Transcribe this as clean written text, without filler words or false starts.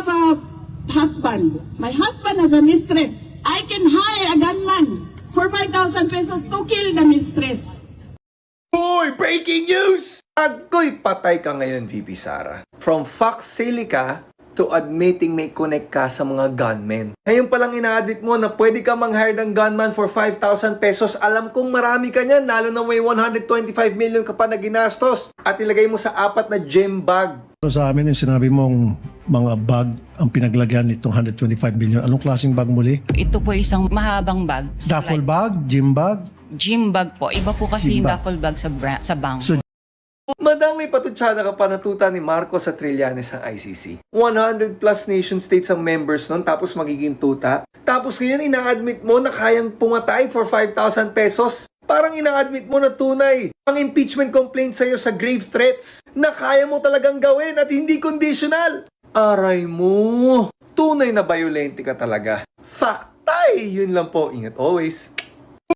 have a husband. My husband has a mistress. I can hire a gunman for 5,000 pesos to kill the mistress. Boy, breaking news! Agoy, patay ka ngayon, VP Sara. From Fox Silica to admitting may connect ka sa mga gunmen. Ngayon palang ina-admit mo na pwede ka mang-hire ng gunman for 5,000 pesos. Alam kong marami ka niyan, lalo na may 125 million ka pa na ginastos at ilagay mo sa 4 na gym bag. Sa amin yung sinabi mong mga bag ang pinaglagyan nitong 125 million. Anong klaseng bag muli? Ito po isang mahabang bag. Duffel bag? Gym bag? Gym bag po. Iba po kasi Gym yung bag. duffel bag sa bank. So, Madang may patutsada ka pa natuta ni Marcos sa Trillanes ng ICC. 100 plus nation states ang members nun tapos magiging tuta. Tapos ngayon ina-admit mo na kayang pumatay for 5,000 pesos. Parang ina-admit mo na tunay ang impeachment complaint sa'yo sa grave threats na kaya mo talagang gawin at hindi conditional. Aray mo, tunay na violente ka talaga. Faktay! Yun lang po. Ingat always.